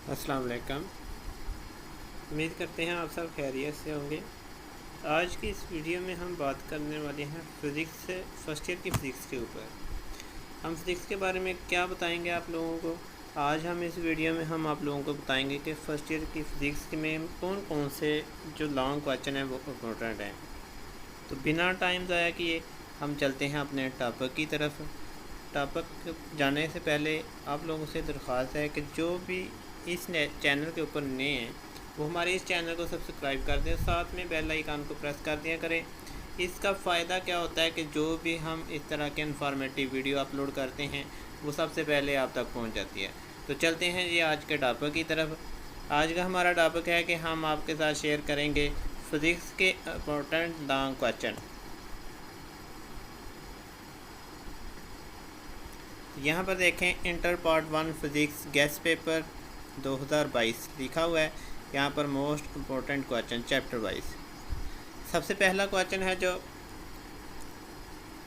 अस्सलाम वालेकुम। उम्मीद करते हैं आप सब खैरियत से होंगे। आज की इस वीडियो में हम बात करने वाले हैं फ़िज़िक्स से फर्स्ट ईयर की फ़िज़िक्स के ऊपर। हम फ़िज़िक्स के बारे में क्या बताएंगे आप लोगों को। आज हम इस वीडियो में हम आप लोगों को बताएंगे कि फ़र्स्ट ईयर की फ़िज़िक्स में कौन कौन से जो लॉन्ग क्वेश्चन हैं वो इम्पोर्टेंट हैं। तो बिना टाइम ज़ाया किए हम चलते हैं अपने टॉपिक की तरफ। टॉपिक जाने से पहले आप लोगों से दरख्वास्त है कि जो भी इस चैनल के ऊपर नए हैं वो हमारे इस चैनल को सब्सक्राइब कर दें, साथ में बेल आइकन को प्रेस कर दिया करें। इसका फ़ायदा क्या होता है कि जो भी हम इस तरह के इन्फॉर्मेटिव वीडियो अपलोड करते हैं वो सबसे पहले आप तक पहुंच जाती है। तो चलते हैं ये आज के टॉपिक की तरफ। आज का हमारा टॉपिक है कि हम आपके साथ शेयर करेंगे फ़िज़िक्स के इम्पोर्टेंट लॉन्ग क्वेश्चन। यहाँ पर देखें, inter part 1 physics guess paper 2022 लिखा हुआ है। यहाँ पर most important question chapter wise. सबसे पहला क्वेश्चन है जो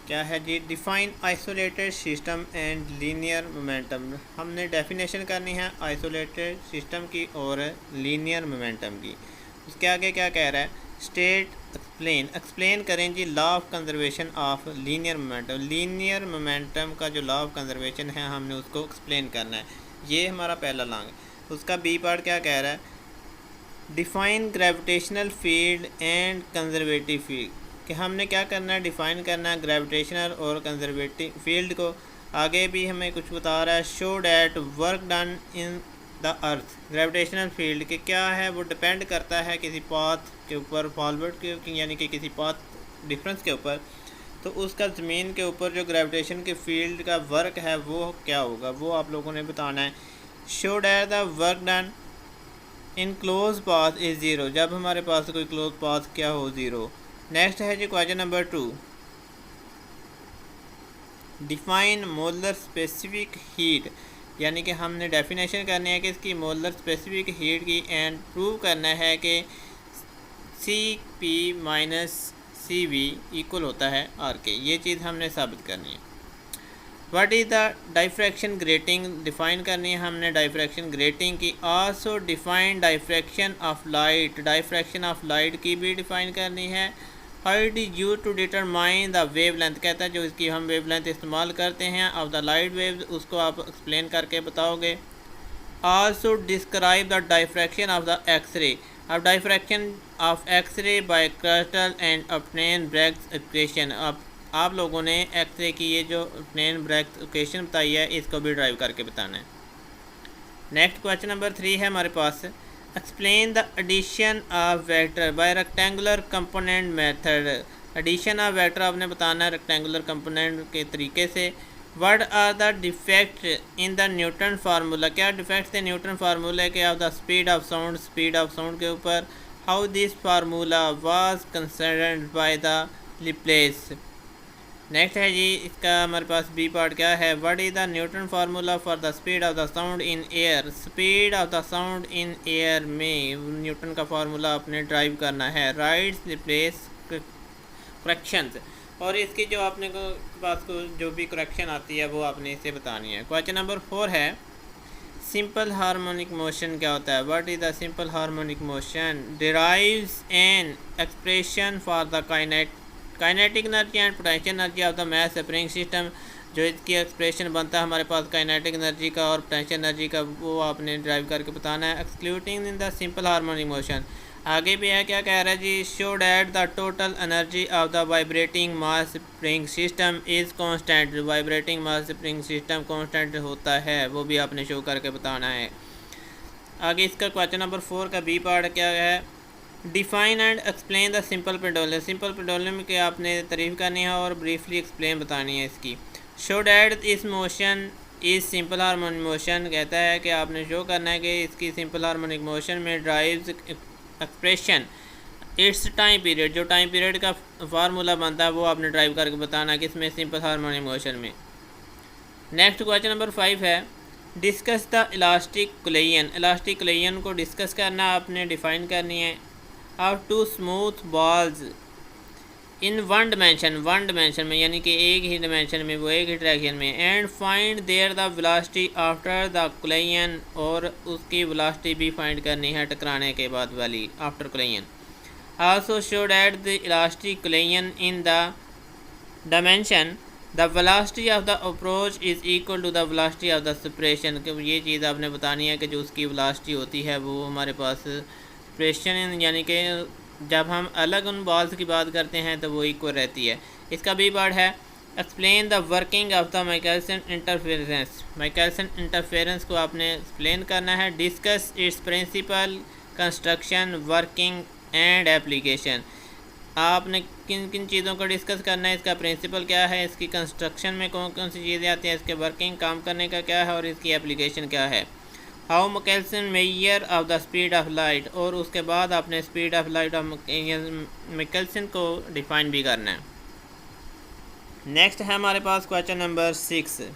क्या है जी, define isolated system and linear momentum. हमने डेफिनेशन करनी है आइसोलेटेड सिस्टम की और लीनियर मोमेंटम की। उसके आगे क्या कह रहा है, स्टेट एक्सप्लेन करें जी law of conservation of linear momentum. Linear momentum का जो लॉ ऑफ कंजर्वेशन है हमने उसको एक्सप्लेन करना है। ये हमारा पहला लॉन्ग है। उसका बी पार्ट क्या कह रहा है, define gravitational field and conservative field. कि हमने क्या करना है, डिफ़ाइन करना है ग्रेविटेशनल और कंजर्वेटिव फील्ड को। आगे भी हमें कुछ बता रहा है, show that work done in the earth. Gravitational field के क्या है, वो डिपेंड करता है किसी पाथ के ऊपर, फॉरवर्ड के यानी कि किसी पाथ डिफरेंस के ऊपर। तो उसका ज़मीन के ऊपर जो ग्रेविटेशन के फील्ड का वर्क है वो क्या होगा, वो आप लोगों ने बताना है। Show that the work done in close path is zero. जब हमारे पास कोई क्लोज पाथ क्या हो, ज़ीरो। नेक्स्ट है जी question number 2, define molar specific heat. यानी कि हमने डेफिनेशन करनी है कि इसकी मोलर स्पेसिफिक हीट की, एंड प्रूव करना है कि C P minus C V equal होता है आर के। ये चीज़ हमने साबित करनी है। What is the diffraction grating, define करनी है हमने डाइफ्रैक्शन ग्रेटिंग की। Also define diffraction of light, diffraction of light की भी डिफ़ाइन करनी है। How it is use to determine the wavelength, कहता है जो इसकी हम वेव लेंथ इस्तेमाल करते हैं ऑफ द लाइट वेव, उसको आप एक्सप्लेन करके बताओगे। Also describe the diffraction of the X ray, अब diffraction of X ray by crystal and obtain Bragg's equation. अब आप लोगों ने एक्सरे की ये जो ऑब्टेन ब्रैग्स इक्वेशन बताई है इसको भी ड्राइव करके बताना है। नेक्स्ट क्वेश्चन नंबर 3 है हमारे पास, explain the addition of vector by rectangular component method. Addition of vector आपने बताना है रेक्टेंगुलर कंपोनेंट के तरीके से। What are the defect in the Newton formula, क्या डिफेक्ट्स थे न्यूटन फार्मूला के of the speed of sound, speed of sound के ऊपर। How this formula was considered by the Laplace. Next है जी, इसका हमारे पास बी पार्ट क्या है, what is the Newton formula for the speed of the sound in air. Speed of the sound in air में न्यूटन का formula आपने ड्राइव करना है। राइट्स रिप्लेस करेक्शंस, और इसकी जो आपने को पास को जो भी करेक्शन आती है वो आपने इसे बतानी है। क्वेश्चन नंबर 4 है, सिंपल हार्मोनिक मोशन क्या होता है। What is the simple harmonic motion, derives an expression for the kinetic energy and potential energy of the mass spring system. जो इसकी एक्सप्रेशन बनता है हमारे पास काइनेटिक एनर्जी का और पोटेंशियल एनर्जी का, वो आपने ड्राइव करके बताना है। Excluding in the simple harmonic motion. आगे भी है, क्या कह रहा है जी, show that the total energy of the vibrating mass spring system is constant. Vibrating mass spring system constant होता है, वो भी आपने शो करके बताना है। आगे इसका क्वेश्चन नंबर 4 का बी पार्ट क्या है, define and explain the simple pendulum. Simple pendulum की आपने तारीफ़ करनी है और ब्रीफली एक्सप्लेन बतानी है इसकी। Show that is motion is simple harmonic motion, कहता है कि आपने शो करना है कि इसकी सिंपल हार्मोनिक मोशन में drives expression its time period, जो टाइम पीरियड का फार्मूला बनता है वो आपने ड्राइव करके बताना है किसमें, सिंपल हार्मोनिक मोशन में। नेक्स्ट क्वेश्चन नंबर 5 है, discuss the elastic collision. Elastic collision को डिस्कस करना, आपने डिफ़ाइन करनी है। Of two smooth balls in one dimension में, यानी कि एक ही डिमेंशन में, वो एक ही डायरेक्शन में। And find there the velocity after the collision, और उसकी वेलोसिटी भी फाइंड करनी है टकराने के बाद वाली, after collision. Also show that the elastic collision in the dimension the velocity of the approach is equal to the velocity of the separation. कि ये चीज़ आपने बतानी है कि जो उसकी वेलोसिटी होती है वो हमारे पास सेपरेशन, यानी कि जब हम अलग उन बॉल्स की बात करते हैं तो वो इक्वल रहती है। इसका बी पार्ट है explain the working of the Michelson interference. Michelson interference को आपने एक्सप्लेन करना है। Discuss its principle, construction, working and application. आपने किन किन चीज़ों को डिस्कस करना है, इसका प्रिंसिपल क्या है, इसकी कंस्ट्रक्शन में कौन कौन सी चीज़ें आती हैं, इसके वर्किंग काम करने का क्या है, और इसकी एप्लीकेशन क्या है। How Michelson measure of the speed of light, और उसके बाद आपने speed of light of Michelson को डिफाइन भी करना है। नेक्स्ट है हमारे पास क्वेश्चन नंबर 6।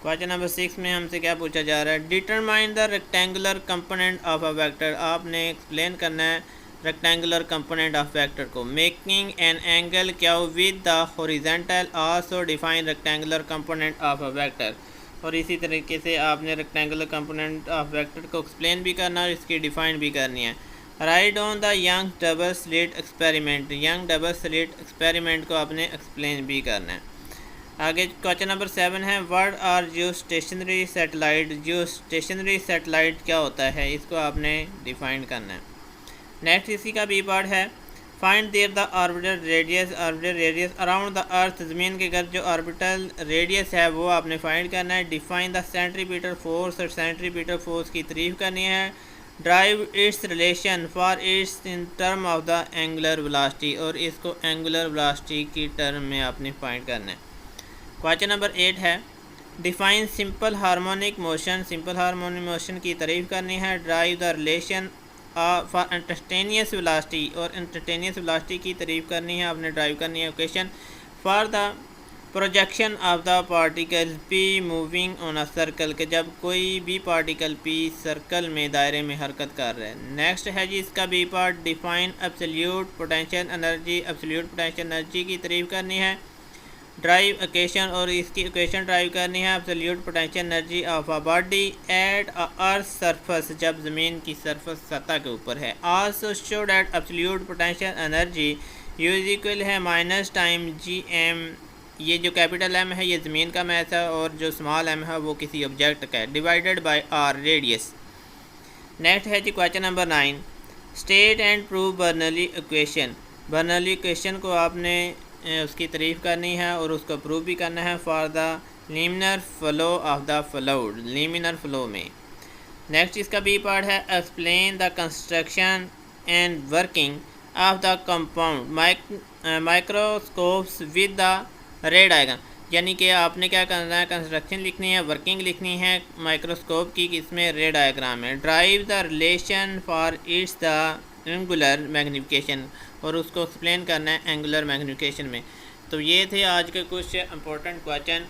क्वेश्चन नंबर 6 में हमसे क्या पूछा जा रहा है, determine the rectangular component of a vector. आपने एक्सप्लेन करना है रेक्टेंगुलर कंपोनेंट ऑफ वेक्टर को। Making an angle Q with the horizontal, also define rectangular component of a vector. और इसी तरीके से आपने रेक्टेंगुलर कंपोनेंट ऑफ वेक्टर को एक्सप्लेन भी करना और इसकी डिफाइन भी करनी है। Right on the young double slit experiment. Young double slit experiment को आपने एक्सप्लेन भी करना है। आगे क्वेश्चन नंबर 7 है, what are geostationary satellite. Geostationary satellite क्या होता है, इसको आपने डिफाइन करना है। नेक्स्ट इसी का बी पार्ट है, find there the orbital radius around the earth. ज़मीन के गर्द जो ऑर्बिटल रेडियस है वो आपने फाइंड करना है। डिफाइन द सेंट्रीपिटल फोर्स, और सेंट्रीपिटल फोर्स की तारीफ करनी है। Drive it's relation for it's in term of the angular velocity, और इसको एंगुलर वेलोसिटी की टर्म में आपने फाइंड करना है। क्वेश्चन नंबर 8 है, define simple harmonic motion. Simple harmonic motion की तारीफ करनी है। Drive the relation for instantaneous velocity, और इंस्टेंटेनियस वेलोसिटी की तारीफ करनी है, आपने ड्राइव करनी है। Equation for the projection of the particle P moving on a circle, के जब कोई भी पार्टिकल पी सर्कल में, दायरे में हरकत कर रहा है। नेक्स्ट है जी इसका B part, define absolute potential energy. Absolute potential energy की तारीफ करनी है। ड्राइव इक्वेशन, और इसकी इक्वेशन ड्राइव करनी है। Absolute potential energy of a body at a earth surface, जब ज़मीन की सरफेस सतह के ऊपर है। Also show that absolute potential energy use equal है माइनस टाइम जी एम। ये जो कैपिटल एम है ये ज़मीन का मैथ है, और जो स्मॉल एम है वो किसी ऑब्जेक्ट का है, divided by R radius. Next है जी question number 9, state and prove Bernoulli equation. Bernoulli equation को आपने उसकी तारीफ करनी है और उसको प्रूव भी करना है for the laminar flow of the fluid, laminar flow में। नेक्स्ट इसका बी पार्ट है, explain the construction and working of the compound microscopes with the ray diagram. यानी कि आपने क्या करना है, कंस्ट्रक्शन लिखनी है, वर्किंग लिखनी है माइक्रोस्कोप की, इसमें रे डायग्राम है। Drive the relation for its the angular magnification, और उसको एक्सप्लेन करना है एंगुलर मैग्निफिकेशन में। तो ये थे आज के कुछ इंपॉर्टेंट क्वेश्चन।